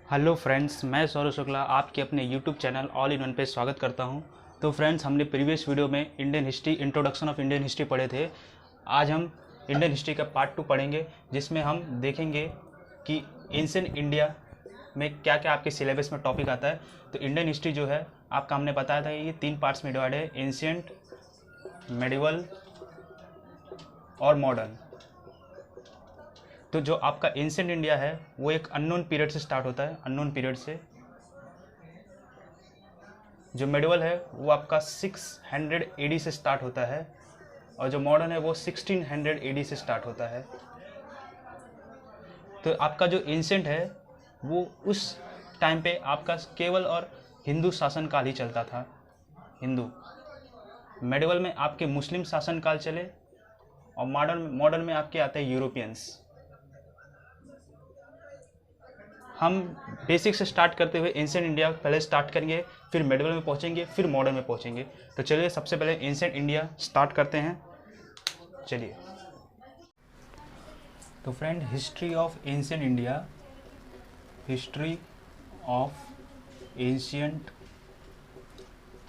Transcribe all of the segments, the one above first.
Hello friends, मैं सौरभ शुक्ला आपके अपने YouTube channel all in one पे स्वागत करता हूं। तो फ्रेंड्स, हमने प्रीवियस वीडियो में Indian history, introduction of Indian history पढ़े थे। आज हम इंडियन हिस्ट्री का पार्ट 2 पढ़ेंगे, जिसमें हम देखेंगे कि एंशिएंट इंडिया में क्या क्या आपके सिलेबस में टॉपिक आता है। तो इंडियन हिस्ट्री जो है आपका, हमने बताया था ये 3 पार्ट्स में डिवाइड है: एंशिएंट, मेडिवल और मॉडर्न। तो जो आपका एंशिएंट इंडिया है वो एक अननोन पीरियड से स्टार्ट होता है, अननोन पीरियड से। जो मेडिवल है वो आपका 600 एडी से स्टार्ट होता है, और जो मॉडर्न है वो 1600 एडी से स्टार्ट होता है। तो आपका जो एंशिएंट है वो उस टाइम पे आपका केवल और हिंदू शासन काल ही चलता था, हिंदू। मेडिवल में आपके मुस्लिम शासन काल चले, और मॉडर्न में आपके आते हैं यूरोपियंस। हम बेसिक से स्टार्ट करते हुए एंशिएंट इंडिया पहले स्टार्ट करेंगे, फिर मेडिवल में पहुंचेंगे, फिर मॉडर्न में पहुंचेंगे। तो चलिए सबसे पहले एंशिएंट इंडिया स्टार्ट करते हैं। चलिए, तो friend, history of ancient India, history of ancient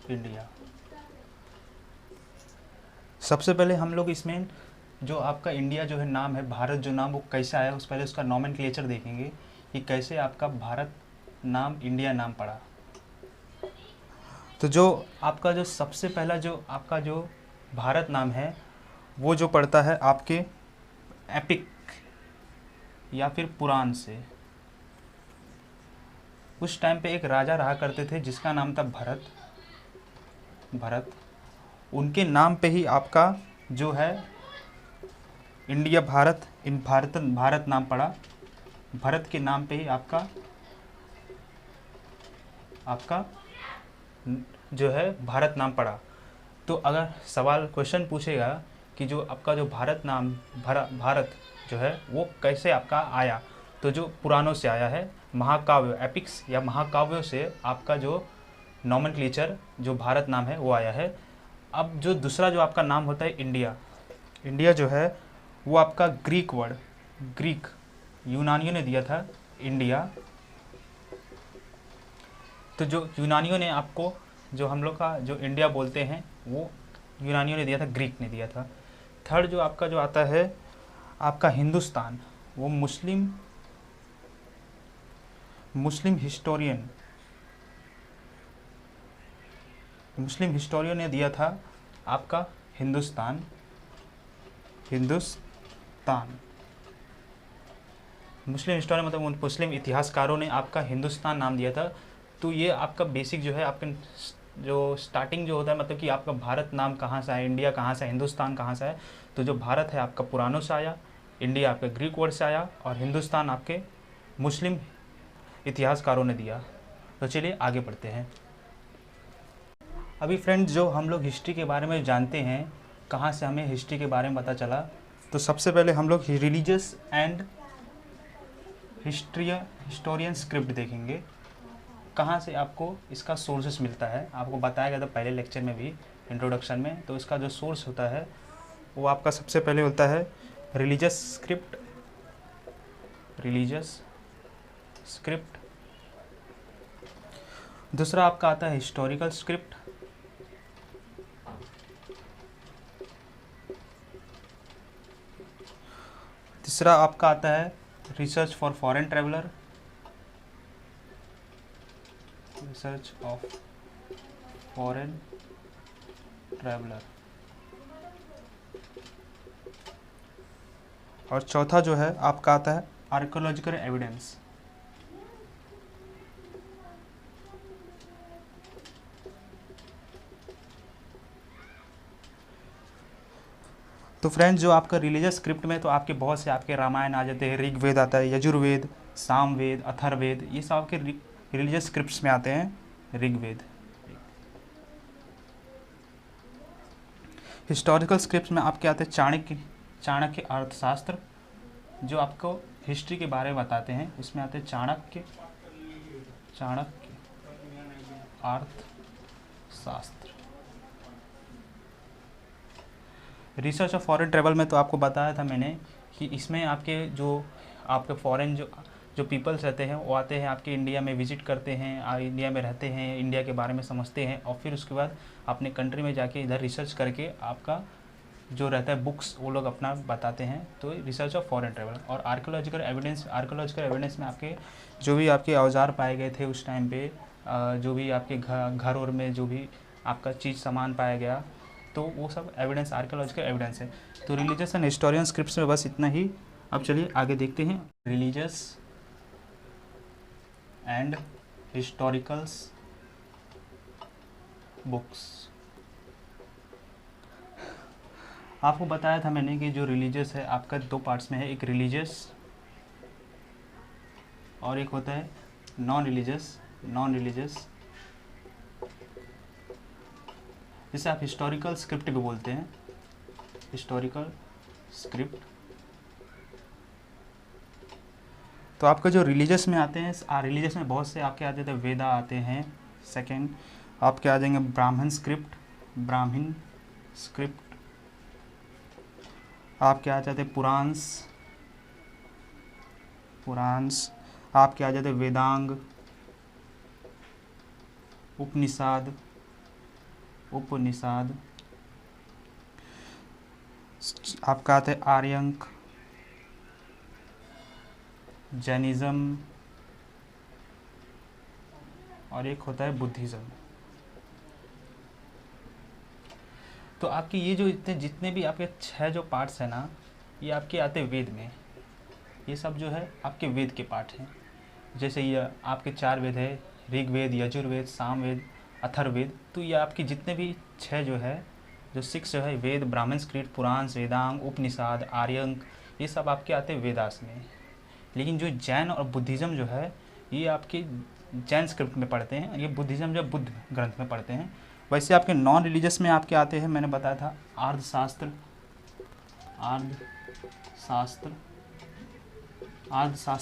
India. सबसे पहले हम लोग इसमें जो आपका इंडिया जो है नाम है, भारत जो नाम, वो कैसे आया, उस पहले उसका नॉमेनक्लेचर देखेंगे कि कैसे आपका भारत नाम इंडिया नाम पड़ा। तो जो आपका जो सबसे पहला जो आपका जो भारत नाम है वो जो पड़ता है आपके एपिक या फिर पुराण से। उस टाइम पे एक राजा रहा करते थे जिसका नाम था भरत। उनके नाम पे ही आपका जो है इंडिया, भारत नाम पड़ा। भरत के नाम पे ही आपका जो है भारत नाम पड़ा। तो अगर सवाल क्वेश्चन पूछेगा कि जो आपका जो भारत नाम भारत जो है वो कैसे आपका आया, तो जो पुराणों से आया है, महाकाव्य, एपिक्स या महाकाव्यों से आपका जो नॉमेनक्लेचर जो भारत नाम है वो आया है। अब जो दूसरा जो आपका नाम होता है इंडिया जो है वो आपका ग्रीक वर्ड, ग्रीक यूनानियों ने दिया था इंडिया। तो जो यूनानियों ने आपको जो हम लोग का जो इंडिया बोलते हैं वो यूनानियों ने दिया था, ग्रीक ने दिया था। थर्ड जो आपका जो आता है आपका हिंदुस्तान, वो मुस्लिम हिस्टोरियन ने दिया था आपका हिंदुस्तान। मुस्लिम हिस्टोरियन मतलब उन मुस्लिम इतिहासकारों ने आपका हिंदुस्तान नाम दिया था। तो ये आपका बेसिक जो है, आपका जो स्टार्टिंग जो होता है, मतलब कि आपका भारत नाम कहाँ से आया, इंडिया कहाँ से, हिंदुस्तान कहाँ से आया। तो जो भारत है आपका पुरानों से आया, इंडिया आपका ग्रीक वर्ड से आया, और हिंदुस्तान आपके मुस्लिम इतिहासकारों ने दिया। तो चलिए आगे बढ़ते हैं। अभी फ्रेंड्स, जो हम लोग हिस्ट्री के बारे में जानते हैं, कहाँ से हमें हिस्ट्री के बारे में पता चला, तो सबसे पहले हम लोग रिलीजियस एंड हिस्टोरियन स्क्रिप्ट देखेंगे। कहाँ से आपको इसका सोर्सेस मिलता है, आपको बताया गया था पहले लेक्चर में भी, इंट्रोडक्शन में। तो इसका जो सोर्स होता है वो आपका सबसे पहले होता है रिलीजियस स्क्रिप्ट। दूसरा आपका आता है हिस्टोरिकल स्क्रिप्ट। तीसरा आपका आता है research for foreign traveller, research of foreign traveller. और चौथा जो है आपका आता है आर्कियोलॉजिकल एविडेंस। तो फ्रेंड्स, जो आपका रिलीजियस स्क्रिप्ट में तो आपके बहुत से आपके रामायण आ जाते हैं, ऋग्वेद आता है, यजुर्वेद, सामवेद, अथर्ववेद, ये सब आपके रिलीजियस स्क्रिप्ट्स में आते हैं। ऋग्वेद। हिस्टोरिकल स्क्रिप्ट्स में आपके आते हैं चाणक्य अर्थशास्त्र, जो आपको हिस्ट्री के बारे में बताते हैं। इसमें आते हैं चाणक्य अर्थशास्त्र। रिसर्च ऑफ फॉरेन ट्रैवल में तो आपको बताया था मैंने कि इसमें आपके जो आपके फॉरेन जो जो पीपल्स रहते हैं वो आते हैं आपके इंडिया में, विजिट करते हैं, इंडिया में रहते हैं, इंडिया के बारे में समझते हैं, और फिर उसके बाद अपने कंट्री में जाके इधर रिसर्च करके आपका जो रहता है बुक्स वो लोग अपना बताते हैं। तो रिसर्च ऑफ फॉरेन ट्रेवल। और आर्कोलॉजिकल एविडेंस में आपके जो भी आपके औजार पाए गए थे उस टाइम पे, जो भी आपके घर और में जो भी आपका चीज़ सामान पाया गया, तो वो सब एविडेंस आर्कोलॉजिकल एविडेंस है। तो रिलीजियस एंड हिस्टोरियन स्क्रिप्ट्स में बस इतना ही। अब चलिए आगे देखते हैं। Religious and historicals books. आपको बताया था मैंने कि जो रिलीजियस है आपका 2 पार्ट्स में है, एक रिलीजियस और एक होता है नॉन रिलीजियस, जिसे आप हिस्टोरिकल स्क्रिप्ट भी बोलते हैं, हिस्टोरिकल स्क्रिप्ट। तो आपका जो रिलीजियस में आते हैं, रिलीजियस में बहुत से आपके आते थे, वेदा आते हैं, सेकंड आपके आ जाएंगे ब्राह्मण स्क्रिप्ट, आपके आ जाते पुराण्स, आपके आ जाते वेदांग, उपनिषद, आपका आते आर्यंक, जैनिज्म, और एक होता है बुद्धिज्म। तो आपकी ये जो जितने भी आपके 6 जो पार्ट्स हैं ना, ये आपके आते वेद में। ये सब जो है आपके वेद के पार्ट हैं। जैसे ये आपके 4 वेद है, ऋग्वेद, यजुर्वेद, सामवेद, अथर्ववेद। तो ये आपके जितने भी 6 जो है, जो 6 जो है वेद, ब्राह्मण स्क्रिप्ट, पुराण, वेदांग, उपनिषद, आर्यंक, ये सब आपके आते वेदास में। लेकिन जो जैन और बुद्धिज़्म जो है ये आपके जैन स्क्रिप्ट में पढ़ते हैं, ये बुद्धिज़्म जो बुद्ध ग्रंथ में पढ़ते हैं। वैसे आपके नॉन रिलीजियस में आपके आते हैं, मैंने बताया था अर्थशास्त्र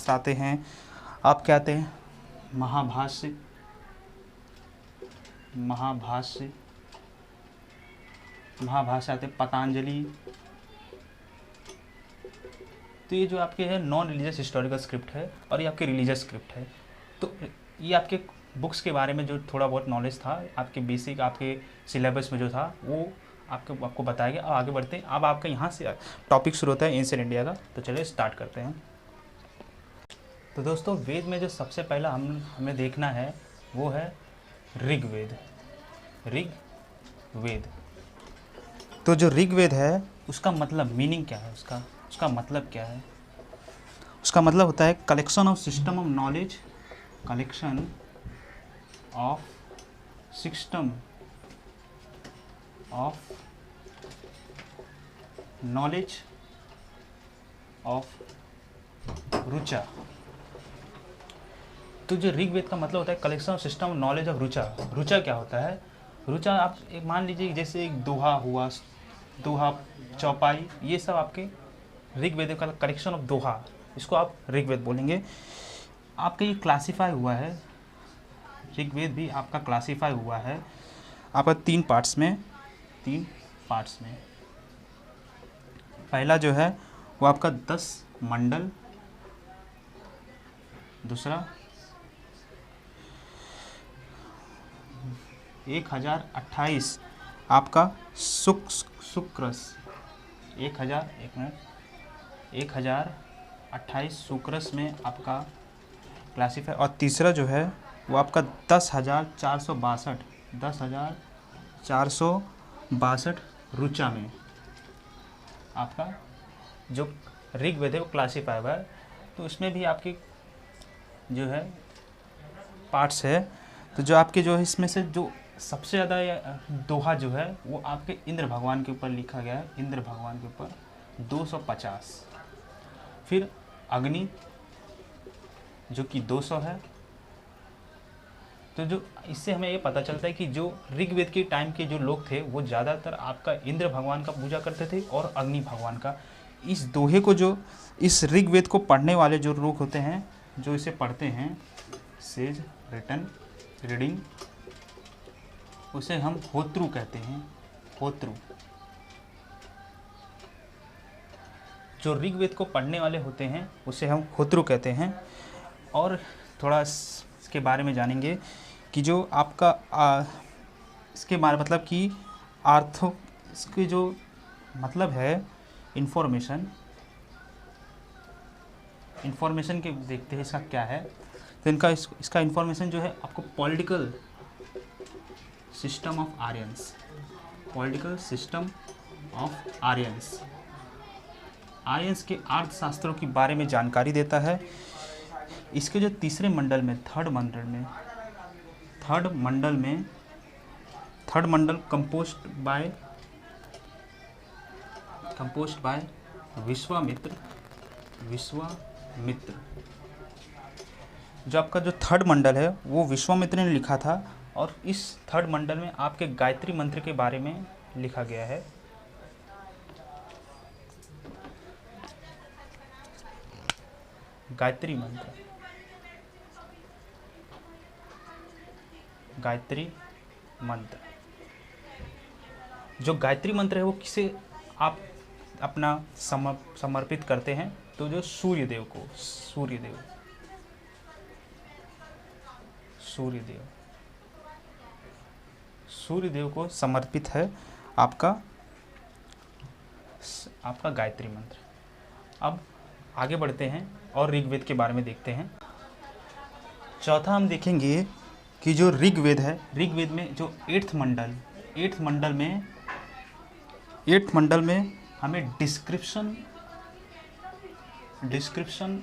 आते हैं, आपके आते हैं महाभाष्य आते हैं, पतंजलि। तो ये जो आपके है नॉन रिलीजियस हिस्टोरिकल स्क्रिप्ट है, और ये आपके रिलीजियस स्क्रिप्ट है। तो ये आपके बुक्स के बारे में जो थोड़ा बहुत नॉलेज था, आपके बेसिक आपके सिलेबस में जो था वो आपको बताया गया। अब आगे बढ़ते हैं। अब आपका यहाँ से टॉपिक शुरू होता है एंशिएंट इंडिया का। तो चलिए स्टार्ट करते हैं। तो दोस्तों वेद में जो सबसे पहला हमें देखना है वो है ऋग्वेद। तो जो ऋग्वेद है उसका मतलब मीनिंग क्या है, उसका मतलब क्या है? उसका मतलब होता है collection of system of knowledge, collection of system of knowledge of Rucha. तो जो ऋग्वेद का मतलब होता है collection of system of knowledge of Rucha. Rucha क्या होता है? रुचा आप एक मान लीजिए जैसे एक दोहा हुआ, दोहा, चौपाई, ये सब आपके ऋग्वेद का कलेक्शन ऑफ दोहा, इसको आप ऋग्वेद बोलेंगे। आपका ये क्लासीफाई हुआ है, ऋग्वेद भी आपका क्लासीफाई हुआ है आपका 3 पार्ट्स में। पहला जो है वो आपका 10 मंडल, दूसरा 1028 आपका शुक्रस, 1028 शुक्रस में आपका क्लासीफाई। और तीसरा जो है वो आपका 10,462 रुचा में आपका जो ऋग्वेद है वो क्लासीफाई हुआ है। तो इसमें भी आपके जो है पार्ट्स है। तो जो आपके जो है इसमें से जो सबसे ज़्यादा दोहा जो है वो आपके इंद्र भगवान के ऊपर लिखा गया है, इंद्र भगवान के ऊपर 250। फिर अग्नि जो कि 200 है। तो जो इससे हमें ये पता चलता है कि जो ऋग्वेद के टाइम के जो लोग थे वो ज़्यादातर आपका इंद्र भगवान का पूजा करते थे और अग्नि भगवान का। इस दोहे को जो इस ऋग्वेद को पढ़ने वाले जो लोग होते हैं, जो इसे पढ़ते हैं, सेज रिटन रीडिंग, उसे हम होत्रु कहते हैं। होत्रु जो ऋग्वेद को पढ़ने वाले होते हैं उसे हम होत्रु कहते हैं। और थोड़ा इसके बारे में जानेंगे कि जो आपका इसके बारे मतलब कि आर्थो इसके जो मतलब है इंफॉर्मेशन के देखते हैं इसका क्या है। तो इसका इंफॉर्मेशन जो है आपको political system of Aryans, Aryans के अर्थशास्त्रों के बारे में जानकारी देता है। इसके जो तीसरे मंडल में थर्ड मंडल कंपोस्ट बाय विश्वामित्र। जो आपका जो थर्ड मंडल है वो विश्वामित्र ने लिखा था और इस थर्ड मंडल में आपके गायत्री मंत्र के बारे में लिखा गया है। गायत्री मंत्र जो गायत्री मंत्र है वो किसे आप अपना समर्पित करते हैं? तो जो सूर्यदेव को समर्पित है आपका गायत्री मंत्र। अब आगे बढ़ते हैं और ऋग्वेद के बारे में देखते हैं। चौथा हम देखेंगे कि जो ऋग्वेद है, ऋग्वेद में जो 8th मंडल में हमें description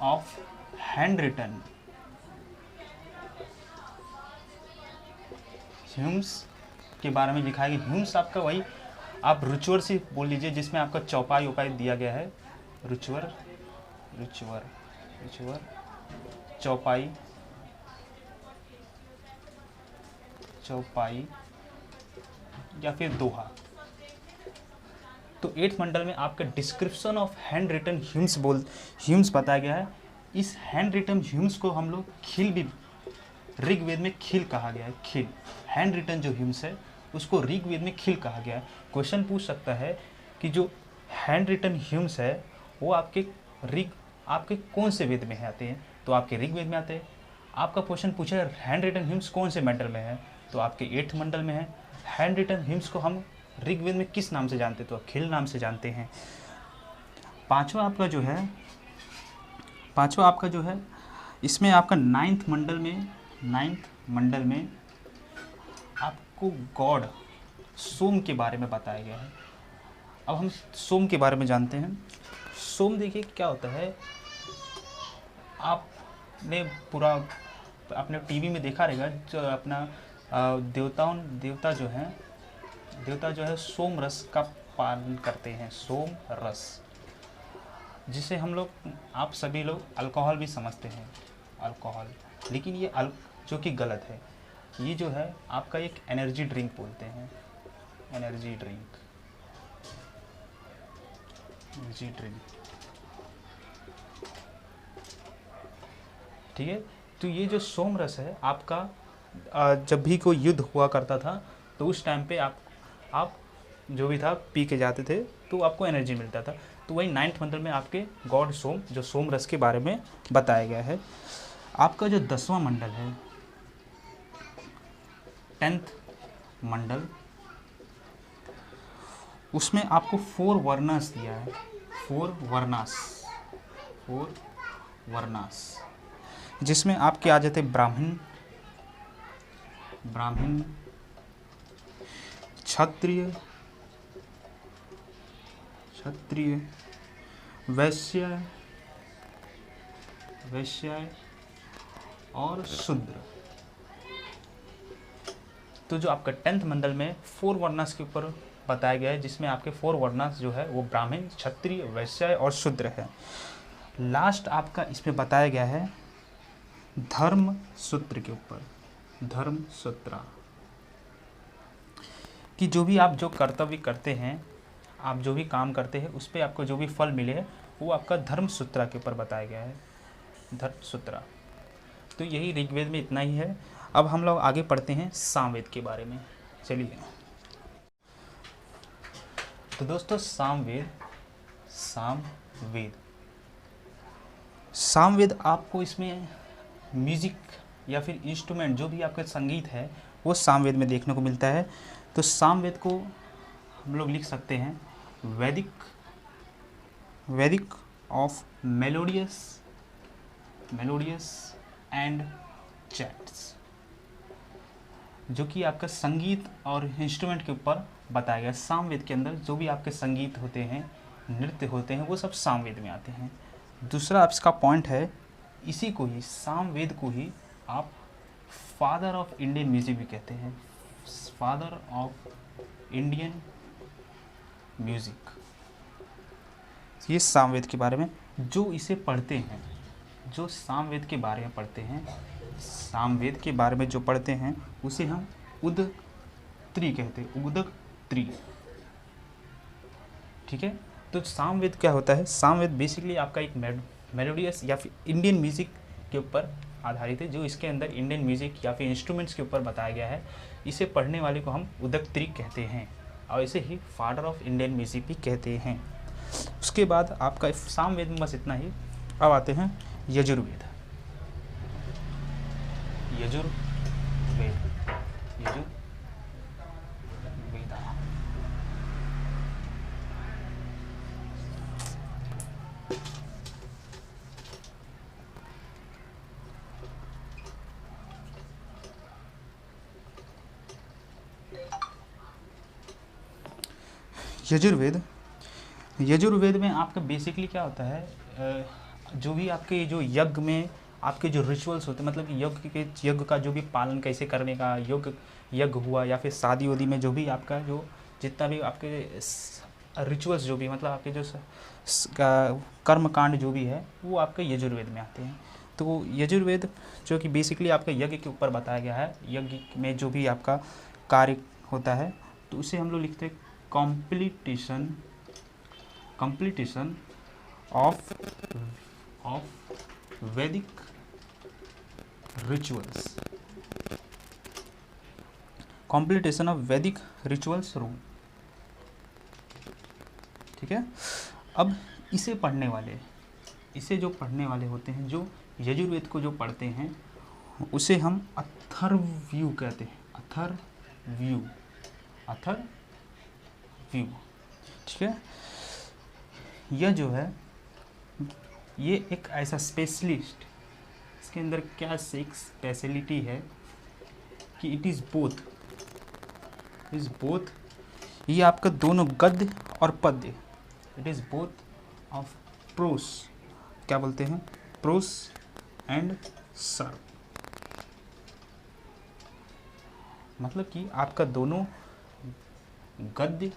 of hand written hymns के बारे में लिखा है। ह्यूम्स आपका वही आप रुचवर से बोल लीजिए जिसमें आपका चौपाई दिया गया है। रुचवर चौपाई या फिर दोहा। तो 8th मंडल में आपका description of hand written hymns बताया गया है। इस हैंड रिटन ह्यूम्स को हम लोग खिल भी ऋग्वेद में खिल कहा गया है। खिल हैंड रिटन जो ह्यूम्स है उसको ऋग्वेद में खिल कहा गया है। क्वेश्चन पूछ सकता है कि जो हैंड रिटन ह्यूम्स है वो आपके कौन से वेद में आते हैं? तो आपके ऋग्वेद में आते हैं। आपका क्वेश्चन पूछा है हैंड रिटन ह्यूम्स कौन से मंडल में है? तो आपके 8th मंडल में है। हैंड रिटन ह्यूम्स को हम ऋग्वेद में किस नाम से जानते हैं? तो आप खिल नाम से जानते हैं। पांचवा आपका जो है इसमें आपका 9th मंडल में आपको गॉड सोम के बारे में बताया गया है। अब हम सोम के बारे में जानते हैं। सोम देखिए क्या होता है, आपने पूरा अपने टीवी में देखा रहेगा जो अपना देवता जो है सोम रस का पालन करते हैं। सोम रस जिसे हम लोग आप सभी लोग अल्कोहल भी समझते हैं, अल्कोहल, लेकिन ये जो कि गलत है। ये जो है आपका एक एनर्जी ड्रिंक बोलते हैं, एनर्जी ड्रिंक। ठीक है। तो ये जो सोम रस है आपका जब भी कोई युद्ध हुआ करता था तो उस टाइम पे आप जो भी था पी के जाते थे तो आपको एनर्जी मिलता था। तो वही 9th मंडल में आपके गॉड सोम जो सोम रस के बारे में बताया गया है। आपका जो 10वां मंडल है 10th मंडल, उसमें आपको 4 वर्णास दिया है। 4 वर्णास जिसमें आपके आ जाते ब्राह्मण, क्षत्रिय, वैश्य और शूद्र। तो जो आपका 10th मंडल में 4 वर्णास के ऊपर बताया गया है, जिसमें आपके 4 वर्णास जो है वो ब्राह्मण, क्षत्रिय, वैश्य और शूद्र है। लास्ट आपका इसमें बताया गया है धर्म सूत्र के ऊपर, धर्म सूत्र, कि जो भी आप जो कर्तव्य करते हैं, आप जो भी काम करते हैं उस पर आपको जो भी फल मिले वो आपका धर्म सूत्र के ऊपर बताया गया है, धर्म सूत्र। तो यही ऋग्वेद में इतना ही है। अब हम लोग आगे पढ़ते हैं सामवेद के बारे में। चलिए, तो दोस्तों सामवेद सामवेद आपको इसमें म्यूज़िक या फिर इंस्ट्रूमेंट जो भी आपका संगीत है वो सामवेद में देखने को मिलता है। तो सामवेद को हम लोग लिख सकते हैं वैदिक ऑफ मेलोडियस एंड चैट्स, जो कि आपका संगीत और इंस्ट्रूमेंट के ऊपर बताया गया। सामवेद के अंदर जो भी आपके संगीत होते हैं, नृत्य होते हैं, वो सब सामवेद में आते हैं। दूसरा आप इसका पॉइंट है, इसी को ही सामवेद को ही आप फादर ऑफ इंडियन म्यूज़िक भी कहते हैं, फादर ऑफ इंडियन म्यूज़िक। ये सामवेद के बारे में जो इसे पढ़ते हैं, जो सामवेद के बारे में पढ़ते हैं, सामवेद के बारे में जो पढ़ते हैं उसे हम उदत्री कहते हैं, उदत्री। ठीक है, तो सामवेद क्या होता है? सामवेद बेसिकली आपका एक मेलोडियस या फिर इंडियन म्यूज़िक के ऊपर आधारित है, जो इसके अंदर इंडियन म्यूज़िक या फिर इंस्ट्रूमेंट्स के ऊपर बताया गया है। इसे पढ़ने वाले को हम उदत्री कहते हैं और इसे ही फादर ऑफ इंडियन म्यूज़िक भी कहते हैं। उसके बाद आपका सामवेद में बस इतना ही। अब आते हैं यजुर्वेद। यजुर्वेद में आपका बेसिकली क्या होता है, जो भी आपके जो यज्ञ में आपके जो रिचुअल्स होते हैं, मतलब यज्ञ का जो भी पालन कैसे करने का यज्ञ हुआ, या फिर शादी वादी में जो भी आपका जो जितना भी आपके रिचुअल्स जो भी मतलब आपके जो कर्म कांड जो भी है वो आपके यजुर्वेद में आते हैं। तो यजुर्वेद जो कि बेसिकली आपका यज्ञ के ऊपर बताया गया है, यज्ञ में जो भी आपका कार्य होता है तो उसे हम लोग लिखते हैं कंप्लीटेशन ऑफ वैदिक रिचुअल्स, कंप्लीटेशन ऑफ वैदिक रिचुअल्स रूम। ठीक है, अब इसे जो पढ़ने वाले होते हैं, जो यजुर्वेद को जो पढ़ते हैं उसे हम अथर्वयु कहते हैं, अथर्वयु। ठीक है, यह जो है ये एक ऐसा स्पेशलिस्ट, इसके अंदर क्या एक स्पेशलिटी है कि इट इज़ बोथ, ये आपका दोनों गद्य और पद्य, it is both of pros, क्या बोलते हैं, प्रोस एंड सर्व, मतलब कि आपका दोनों गद्य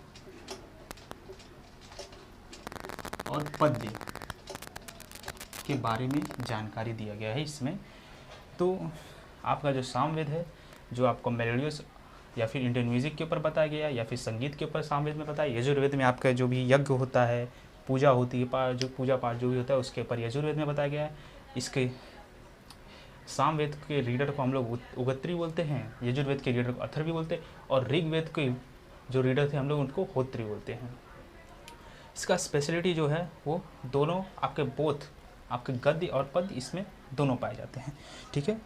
और पद्य के बारे में जानकारी दिया गया है इसमें। तो आपका जो सामवेद है, जो आपको मेलोडियस या फिर इंडियन म्यूज़िक के ऊपर बताया गया है या फिर संगीत के ऊपर सामवेद में बताया। यजुर्वेद में आपका जो भी यज्ञ होता है, पूजा होती है, जो पूजा पाठ जो भी होता है उसके ऊपर यजुर्वेद में बताया गया है। इसके सामवेद के रीडर को हम लोग उगत्री बोलते हैं, यजुर्वेद के रीडर को अथर्वी बोलते हैं, और ऋग्वेद के जो रीडर थे हम लोग उनको होत्री बोलते हैं। इसका स्पेशलिटी जो है वो दोनों आपके गद्य और पद्य इसमें दोनों पाए जाते हैं। ठीक है,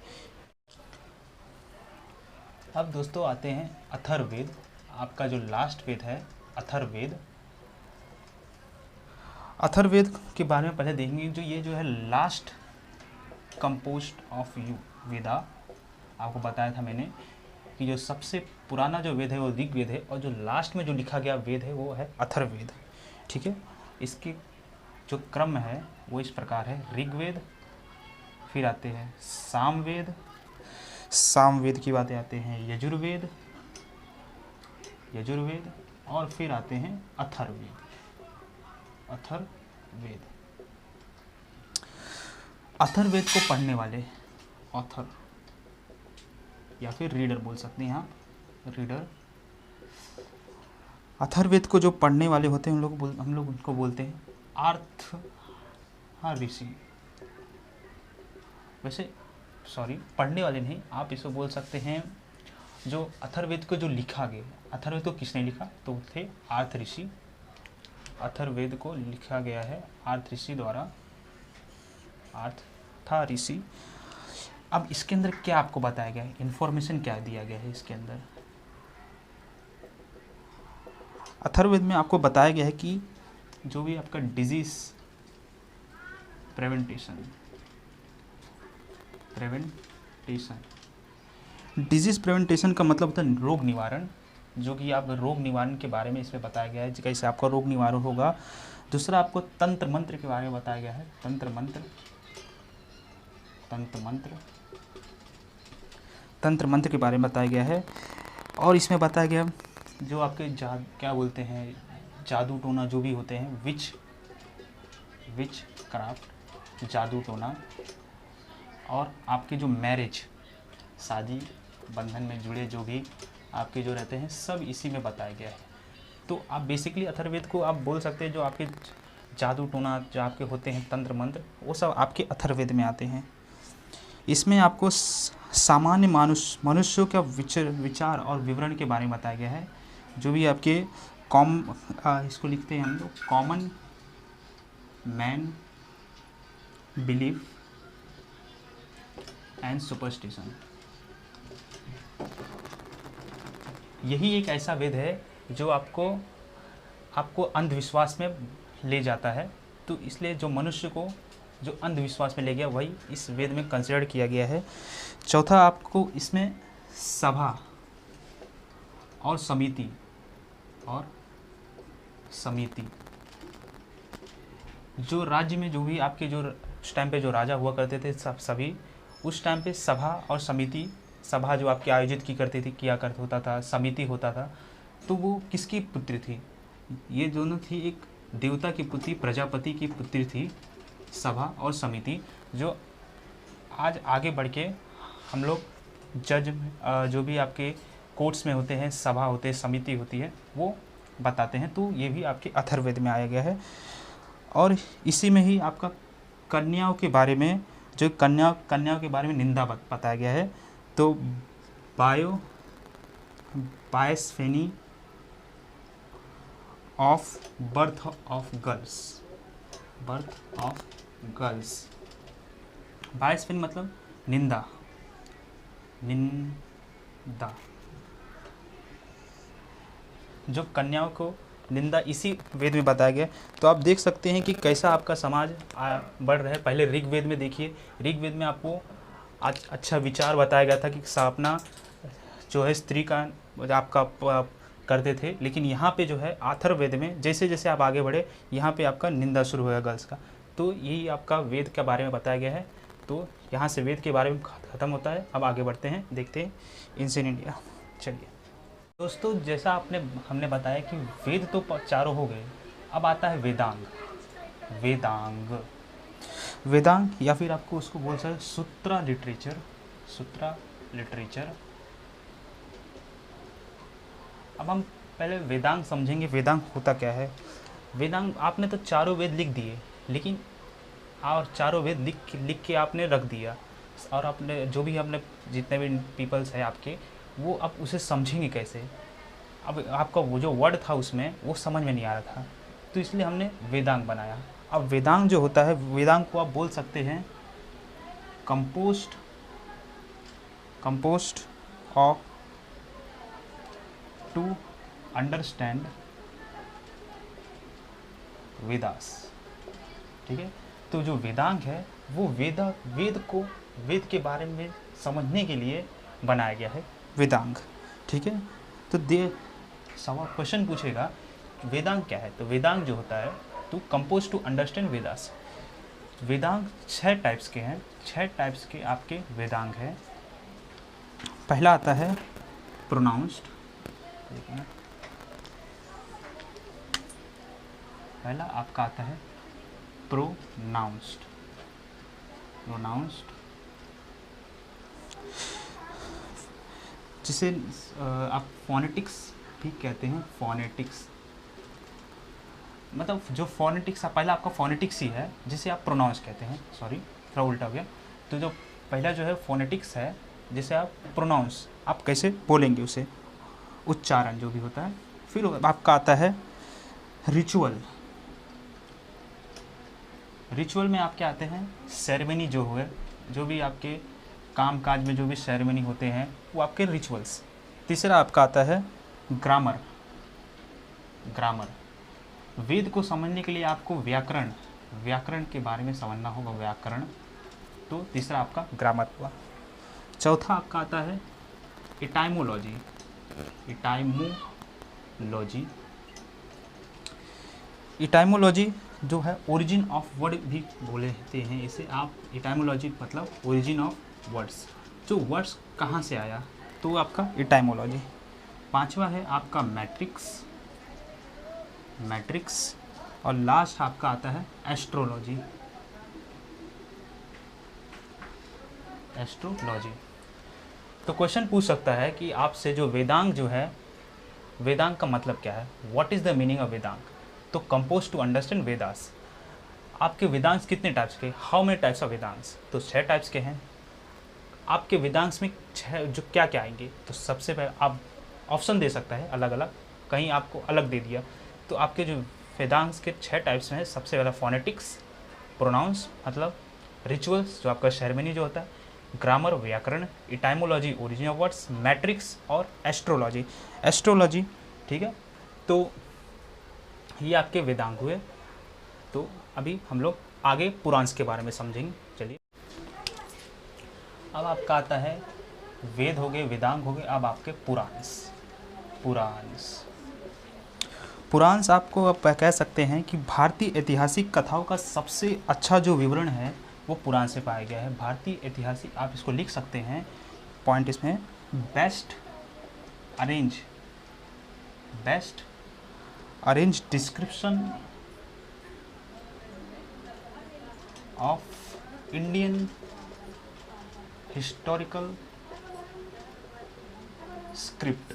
अब दोस्तों आते हैं अथर्ववेद, आपका जो लास्ट वेद है अथर्ववेद। अथर्ववेद के बारे में पहले देखेंगे। जो ये जो है लास्ट कंपोज्ड ऑफ वेदा, आपको बताया था मैंने कि जो सबसे पुराना जो वेद है वो ऋग्वेद है, और जो लास्ट में जो लिखा गया वेद है वो है अथर्ववेद। ठीक है, इसके जो क्रम है वो इस प्रकार है, ऋग्वेद, फिर आते हैं सामवेद की बातें आते हैं यजुर्वेद, और फिर आते हैं अथर्ववेद। अथर्ववेद को पढ़ने वाले ऑथर या फिर रीडर बोल सकते हैं यहाँ, रीडर। अथर्ववेद को जो पढ़ने वाले होते हैं हम लोग उनको बोलते हैं ऋषि। वैसे सॉरी, पढ़ने वाले नहीं, आप इसको बोल सकते हैं जो अथर्ववेद को जो लिखा गया। अथर्ववेद को किसने लिखा? तो थे आर्थ ऋषि। अथर्ववेद को लिखा गया है आर्थ ऋषि द्वारा। अर्थ था ऋषि। अब इसके अंदर क्या आपको बताया गया है, इन्फॉर्मेशन क्या दिया गया है इसके अंदर। अथर्ववेद में आपको बताया गया है कि जो भी आपका डिजीज प्रिवेंटेशन डिजीज प्रिवेंटेशन का मतलब होता है रोग निवारण, जो कि आप रोग निवारण के बारे में इसमें बताया गया है कैसे आपका रोग निवारण होगा। दूसरा आपको तंत्र मंत्र के बारे में बताया गया है, तंत्र मंत्र के बारे में बताया गया है। और इसमें बताया गया जो आपके क्या बोलते हैं जादू टोना जो भी होते हैं, विच क्राफ्ट, जादू टोना, और आपके जो मैरिज शादी बंधन में जुड़े जो भी आपके जो रहते हैं सब इसी में बताया गया है। तो आप बेसिकली अथर्ववेद को आप बोल सकते हैं जो आपके जादू टोना जो आपके होते हैं तंत्र मंत्र वो सब आपके अथर्ववेद में आते हैं। इसमें आपको सामान्य मनुष्यों का विचार और विवरण के बारे में बताया गया है, जो भी आपके इसको लिखते हैं हम लोग common man belief and superstition. यही एक ऐसा वेद है जो आपको अंधविश्वास में ले जाता है। तो इसलिए जो मनुष्य को जो अंधविश्वास में ले गया वही इस वेद में कंसिडर किया गया है। चौथा आपको इसमें सभा और समिति जो राज्य में जो भी आपके जो उस टाइम पे जो राजा हुआ करते थे सभी उस टाइम पे सभा और समिति, सभा जो आपके आयोजित होता था, समिति होता था, तो वो किसकी पुत्री थी, ये दोनों थी एक देवता की पुत्री प्रजापति की पुत्री थी सभा और समिति, जो आज आगे बढ़ के हम लोग जज जो भी आपके कोर्ट्स में होते हैं, सभा होते हैं, समिति होती है, वो बताते हैं। तो ये भी आपके अथर्ववेद में आया गया है। और इसी में ही आपका कन्याओं के बारे में जो कन्याओं के बारे में निंदा बताया गया है। तो बायस्फेनी ऑफ बर्थ ऑफ गर्ल्स। बायस्फेनी मतलब निंदा जो कन्याओं को निंदा इसी वेद में बताया गया। तो आप देख सकते हैं कि कैसा आपका समाज बढ़ रहा है। पहले ऋग्वेद में देखिए, ऋग्वेद में आपको अच्छा विचार बताया गया था कि स्थापना जो है स्त्री का आपका करते थे, लेकिन यहाँ पे जो है अथर्ववेद में जैसे जैसे आप आगे बढ़े यहाँ पे आपका निंदा शुरू होगा गर्ल्स का। तो यही आपका वेद के बारे में बताया गया है। तो यहाँ से वेद के बारे में ख़त्म होता है। अब आगे बढ़ते हैं, देखते हैं एंशिएंट इंडिया। चलिए दोस्तों, जैसा हमने बताया कि वेद तो चारों हो गए, अब आता है वेदांग या फिर आपको उसको बोल सकते सूत्रा लिटरेचर। अब हम पहले वेदांग समझेंगे, वेदांग होता क्या है। वेदांग आपने तो चारों वेद लिख दिए, लेकिन और चारों वेद लिख के आपने रख दिया, और आपने जो भी हमने जितने भी पीपल्स हैं आपके, वो अब उसे समझेंगे कैसे। अब आपका वो जो वर्ड था उसमें वो समझ में नहीं आ रहा था, तो इसलिए हमने वेदांग बनाया। अब वेदांग जो होता है, वेदांग को आप बोल सकते हैं compost of to understand Vedas. ठीक है, तो जो वेदांग है वो वेद के बारे में समझने के लिए बनाया गया है वेदांग। ठीक है, तो सवाल क्वेश्चन पूछेगा वेदांग क्या है, तो वेदांग जो होता है तो compose to understand Vedas. Vedang 6 types के हैं, 6 टाइप्स के आपके वेदांग हैं। पहला आता है प्रोनाउंस्ड, पहला आपका आता है प्रोनाउंस्ड। जिसे आप फोनेटिक्स भी कहते हैं। फोनेटिक्स मतलब जो फोनेटिक्स, पहला आपका फोनेटिक्स ही है जिसे आप प्रोनाउंस कहते हैं। सॉरी, थोड़ा उल्टा हो गया। तो जो पहला जो है फोनेटिक्स है जिसे आप प्रोनाउंस, आप कैसे बोलेंगे उसे, उच्चारण जो भी होता है। फिर आपका आता है रिचुअल। रिचुअल में आपके आते हैं सेरेमनी जो हुए, जो भी आपके काम काज में जो भी सेरेमनी होते हैं वो आपके रिचुअल्स। तीसरा आपका आता है ग्रामर। ग्रामर, वेद को समझने के लिए आपको व्याकरण के बारे में समझना होगा, व्याकरण। तो तीसरा आपका ग्रामर हुआ। चौथा आपका आता है इटाइमोलॉजी। इटाइमोलॉजी जो है ओरिजिन ऑफ वर्ड भी बोलते हैं इसे आप। इटाइमोलॉजी मतलब ओरिजिन ऑफ वर्ड्स, जो वर्ड्स कहाँ से आया, तो आपका इटाइमोलॉजी। पांचवा है आपका मैट्रिक्स। और लास्ट आपका आता है एस्ट्रोलॉजी। तो क्वेश्चन पूछ सकता है कि आपसे जो वेदांग जो है, वेदांग का मतलब क्या है, what is the meaning of Vedang. तो कंपोज टू अंडरस्टैंड वेदास। आपके वेदांश कितने टाइप्स के, how many types of Vedansh, तो 6 टाइप्स के हैं। आपके वेदांश में 6 जो क्या क्या आएंगे, तो सबसे पहले आप ऑप्शन दे सकता है अलग अलग, कहीं आपको अलग दे दिया। तो आपके जो वेदांश के 6 टाइप्स हैं, सबसे पहला फोनेटिक्स, प्रोनाउंस मतलब रिचुअल्स जो आपका सेरेमनी जो होता है, ग्रामर व्याकरण, इटाइमोलॉजी ओरिजिन ऑफ वर्ड्स, मैट्रिक्स और एस्ट्रोलॉजी। ठीक है, तो ये आपके वेदांग हुए। तो अभी हम लोग आगे पुराण के बारे में समझेंगे। चलिए, अब आपका आता है वेद हो गए, वेदांग हो गए, अब आपके पुराण आपको आप कह सकते हैं कि भारतीय ऐतिहासिक कथाओं का सबसे अच्छा जो विवरण है वो पुराण से पाया गया है। भारतीय ऐतिहासिक, आप इसको लिख सकते हैं पॉइंट इसमें, best arrange description of Indian historical script.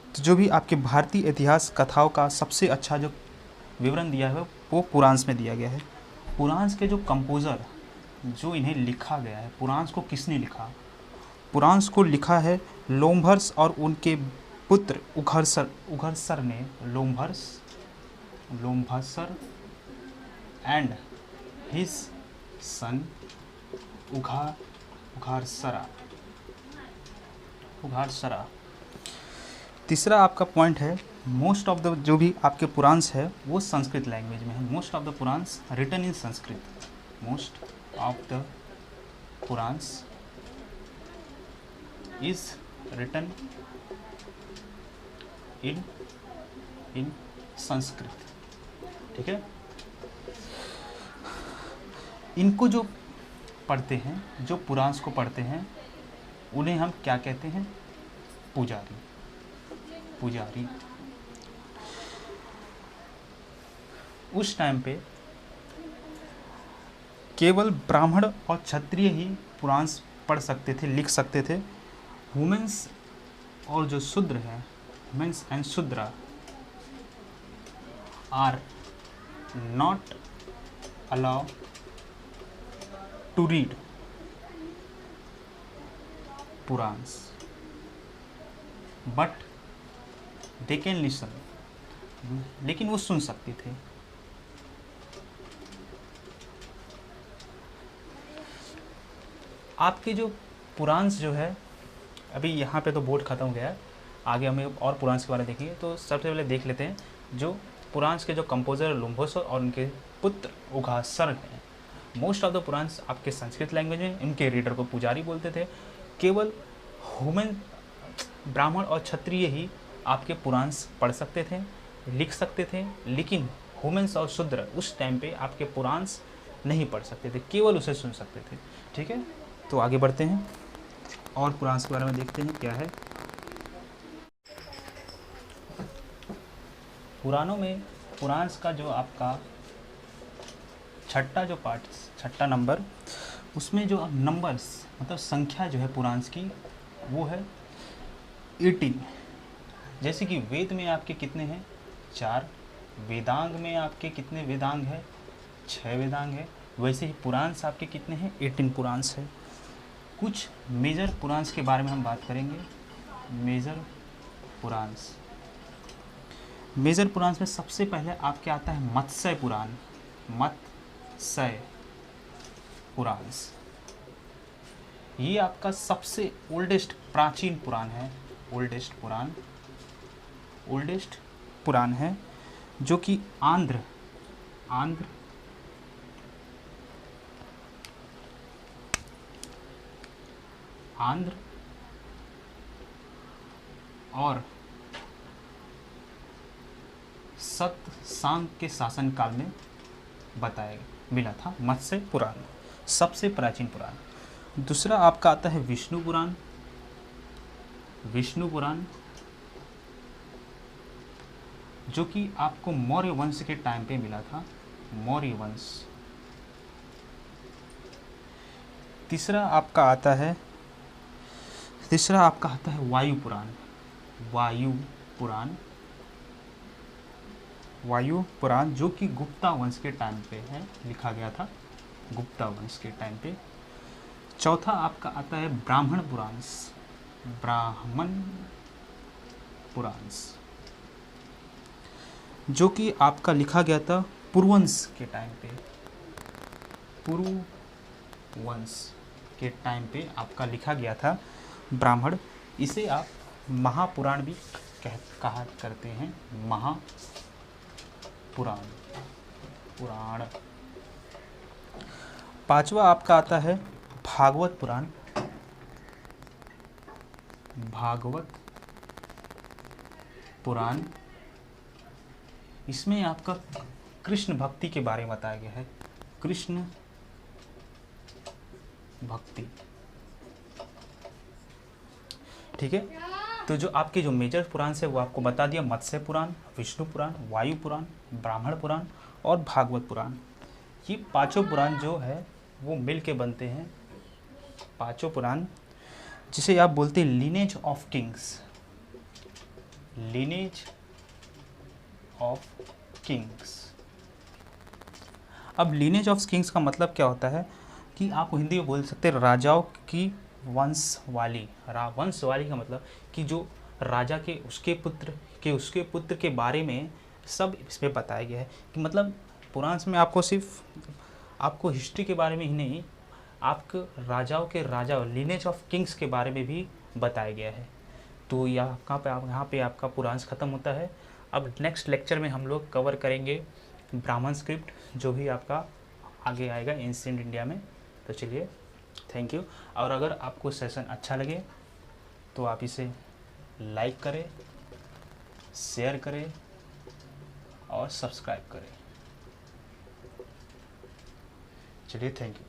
तो जो भी आपके भारतीय इतिहास कथाओं का सबसे अच्छा जो विवरण दिया है वो पुराण में दिया गया है। पुराण के जो कंपोज़र, जो इन्हें लिखा गया है, पुराण को किसने लिखा, पुराण को लिखा है लोमहर्ष और उनके पुत्र उघरसर ने। लोमहर्षर एंड हिज सन उघारसरा। तीसरा आपका पॉइंट है मोस्ट ऑफ द जो भी आपके पुराण्स है वो संस्कृत लैंग्वेज में है। Most of the Puranas written in Sanskrit. Most of the Puranas is written in Sanskrit. ठीक है, इनको जो पढ़ते हैं, जो पुराण्स को पढ़ते हैं, उन्हें हम क्या कहते हैं, पुजारी। उस टाइम पे केवल ब्राह्मण और क्षत्रिय ही पुराण पढ़ सकते थे, लिख सकते थे। वुमेन्स और जो शूद्र हैं, womens and Shudra are not allow to read Puranas but they can listen. लेकिन वो सुन सकते थे। आपके जो पुराण जो है, अभी यहाँ पे तो बोर्ड ख़त्म हो गया है, आगे हमें और पुराण के बारे में देखिए। तो सबसे पहले देख लेते हैं जो पुराण के जो कंपोजर लोमहर्षर और उनके पुत्र उघासर हैं। मोस्ट ऑफ द पुराण आपके संस्कृत लैंग्वेज में, इनके रीडर को पुजारी बोलते थे। केवल ह्यूमन ब्राह्मण और क्षत्रिय ही आपके पुराण पढ़ सकते थे, लिख सकते थे। लेकिन ह्यूमन्स और शूद्र उस टाइम पे आपके पुराण नहीं पढ़ सकते थे, केवल उसे सुन सकते थे। ठीक है, तो आगे बढ़ते हैं और पुराण के बारे में देखते हैं क्या है। पुराणों में पुराण का जो आपका छठा जो पार्ट, छठा नंबर, उसमें जो नंबर्स मतलब संख्या जो है पुराण की वो है 18। जैसे कि वेद में आपके कितने हैं, 4। वेदांग में आपके कितने वेदांग है, 6 वेदांग है। वैसे ही पुराण आपके कितने हैं, 18 पुराण है। कुछ मेजर पुराण के बारे में हम बात करेंगे। मेजर पुराण में सबसे पहले आपके आता है मत्स्य पुराण। मत्स्य पुराण। ये आपका सबसे ओल्डेस्ट प्राचीन पुराण है, ओल्डेस्ट पुराण है, जो कि आंध्र और सतसांग के शासनकाल में बताया मिला था। मत्स्य पुराण सबसे प्राचीन पुराण। दूसरा आपका आता है विष्णु पुराण, जो कि आपको मौर्य वंश के टाइम पे मिला था, मौर्य वंश। तीसरा आपका आता है वायु पुराण, जो कि गुप्ता वंश के टाइम पे है, लिखा गया था गुप्ता वंश के टाइम पे। चौथा आपका आता है ब्राह्मण पुराण, जो कि आपका लिखा गया था पुरुवंश के टाइम पे आपका लिखा गया था ब्राह्मण। इसे आप महापुराण भी कहा करते हैं, महापुराण। पांचवा आपका आता है भागवत पुराण। इसमें आपका कृष्ण भक्ति के बारे में बताया गया है, कृष्ण भक्ति। ठीक है, तो जो आपके जो मेजर पुराण से वो आपको बता दिया, मत्स्य पुराण, विष्णु पुराण, वायु पुराण, ब्राह्मण पुराण और भागवत पुराण। ये पांचों पुराण जो है वो मिल के बनते हैं पांचों पुराण, जिसे आप बोलते हैं लीनेज ऑफ किंग्स। अब लीनेज ऑफ किंग्स का मतलब क्या होता है कि आप हिंदी में बोल सकते हैं राजाओं की वंशवाली का मतलब कि जो राजा के उसके पुत्र के बारे में सब इसमें बताया गया है। कि मतलब पुराण में आपको सिर्फ आपको हिस्ट्री के बारे में ही नहीं, आपको राजाओं के राजा लीनेज ऑफ किंग्स के बारे में भी बताया गया है। तो यहाँ पे आपका पुराण ख़त्म होता है। अब नेक्स्ट लेक्चर में हम लोग कवर करेंगे ब्राह्मण स्क्रिप्ट, जो भी आपका आगे आएगा एंशिएंट इंडिया में। तो चलिए, थैंक यू। और अगर आपको सेशन अच्छा लगे तो आप इसे लाइक करें, शेयर करें और सब्सक्राइब करें। चलिए, थैंक यू।